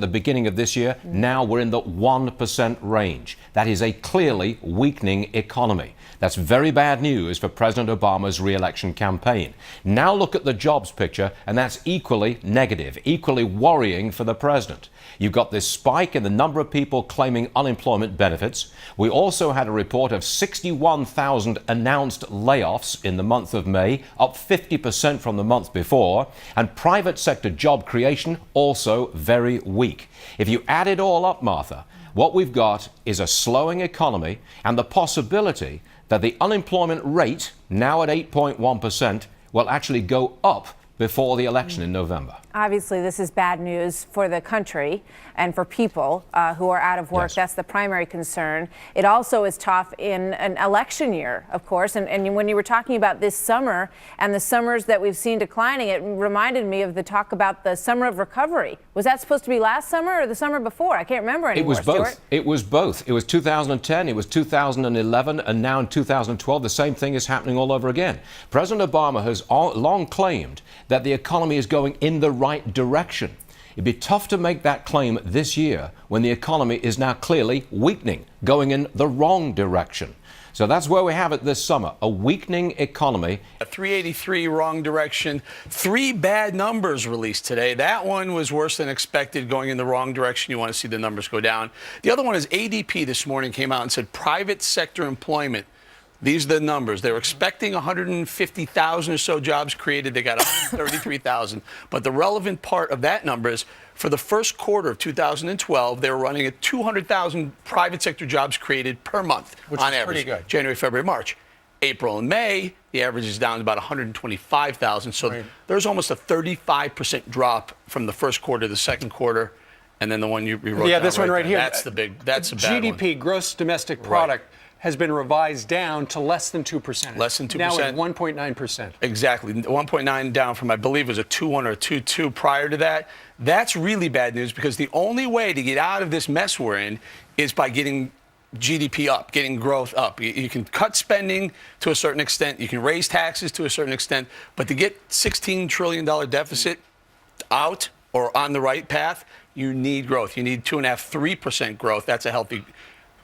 the beginning of this year, now we're in the 1% range. That is a clearly weakening economy. That's very bad news for President Obama's re-election campaign. Now look at the jobs picture, and that's equally negative, equally worrying for the president. You've got this spike in the number of people claiming unemployment benefits. We also had a report of 61,000 announced layoffs in the month of May, up 50% from the month before, and private sector job creation also very weak. If you add it all up, Martha, what we've got is a slowing economy and the possibility that the unemployment rate, now at 8.1%, will actually go up before the election in November. Obviously, this is bad news for the country and for people who are out of work. Yes. That's the primary concern. It also is tough in an election year, of course. And when you were talking about this summer and the summers that we've seen declining, it reminded me of the talk about the summer of recovery. Was that supposed to be last summer or the summer before? I can't remember anymore. It was both. Stuart. It was both. It was 2010, it was 2011, and now in 2012, the same thing is happening all over again. President Obama has long claimed that the economy is going in the right direction. It'd be tough to make that claim this year when the economy is now clearly weakening, going in the wrong direction. So that's where we have it this summer, a weakening economy. 383 wrong direction. 3 bad numbers released today. That one was worse than expected, going in the wrong direction. You want to see the numbers go down. The other one is ADP this morning came out and said private sector employment. These are the numbers. They were expecting 150,000 or so jobs created. They got 133,000. But the relevant part of that number is for the first quarter of 2012, they were running at 200,000 private sector jobs created per month, which on is average. pretty good. January, February, March. April and May, the average is down to about 125,000. So right. There's almost a 35% drop from the first quarter to the second quarter. And then the one you wrote Yeah, down this one right there. here. That's a bad one. GDP, gross domestic product, has been revised down to less than 2%. Less than 2%. Now at 1.9%. Exactly. 1.9 down from, I believe, it was a 2.1 or a 2.2 prior to that. That's really bad news because the only way to get out of this mess we're in is by getting GDP up, getting growth up. You can cut spending to a certain extent. You can raise taxes to a certain extent. But to get $16 trillion deficit out or on the right path, you need growth. You need 2.5%, 3% growth. That's a healthy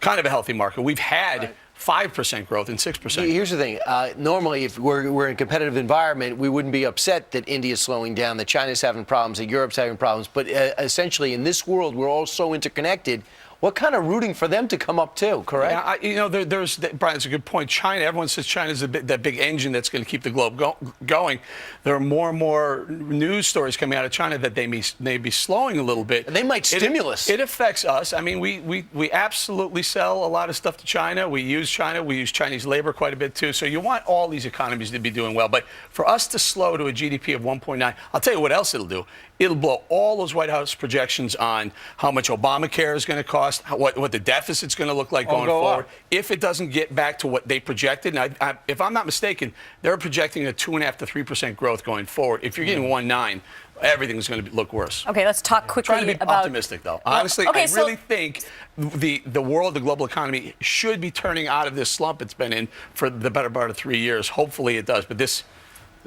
kind of a healthy market. We've had 5% growth and 6%. Here's the thing. Normally, if we're in a competitive environment, we wouldn't be upset that India's slowing down, that China's having problems, that Europe's having problems. But essentially, in this world, we're all so interconnected. We're kind of rooting for them to come up, too, correct? Yeah, there's Brian, it's a good point. China, everyone says China's that big engine that's going to keep the globe going. There are more and more news stories coming out of China that they may be slowing a little bit. And they might stimulus. It affects us. I mean, we absolutely sell a lot of stuff to China. We use China. We use Chinese labor quite a bit, too. So you want all these economies to be doing well. But for us to slow to a GDP of 1.9, I'll tell you what else it'll do. It'll blow all those White House projections on how much Obamacare is going to cost, what the deficit's going to look like going forward. If it doesn't get back to what they projected, and if I'm not mistaken, they're projecting a 2.5% to 3% growth going forward. If you're getting 1.9, everything's going to look worse. Okay, let's talk quickly Trying to be about optimistic, though. Honestly, I really think the world, the global economy, should be turning out of this slump it's been in for the better part of 3 years. Hopefully, it does. But this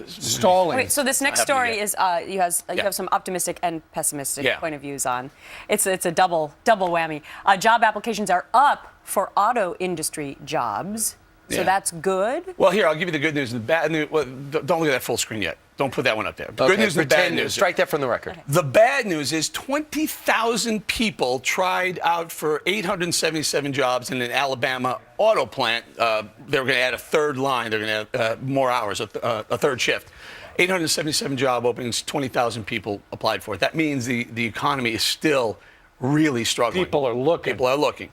stalling. Wait, so this next story is you have some optimistic and pessimistic point of views on. It's a double whammy. Job applications are up for auto industry jobs. So that's good. Well, here, I'll give you the good news and the bad news. Well, don't look at that full screen yet. Don't put that one up there. The good news and the bad news. Strike that from the record. Okay. The bad news is 20,000 people tried out for 877 jobs in an Alabama auto plant. They were going to add a third line. They're going to add more hours, a third shift. 877 job openings, 20,000 people applied for it. That means the economy is still really struggling. People are looking.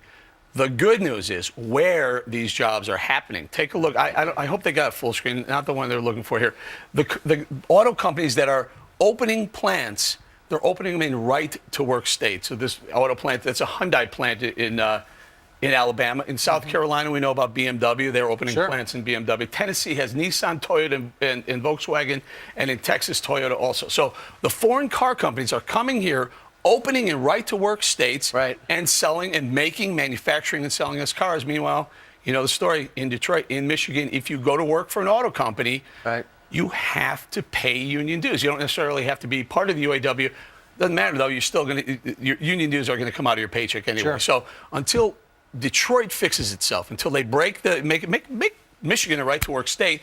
The good news is where these jobs are happening. Take a look. I hope they got a full screen, not the one they're looking for here. The auto companies that are opening plants, they're opening them in right-to-work states. So this auto plant, that's a Hyundai plant in Alabama. In South Carolina, we know about BMW. They're opening plants in BMW. Tennessee has Nissan, Toyota, and Volkswagen, and in Texas, Toyota also. So the foreign car companies are coming here, opening in right-to-work states and selling and manufacturing and selling us cars. Meanwhile, you know the story in Detroit, in Michigan, if you go to work for an auto company, you have to pay union dues. You don't necessarily have to be part of the UAW. Doesn't matter though. You're still going to your union dues are going to come out of your paycheck anyway. Sure. So until Detroit fixes itself, until they make Michigan a right to work state,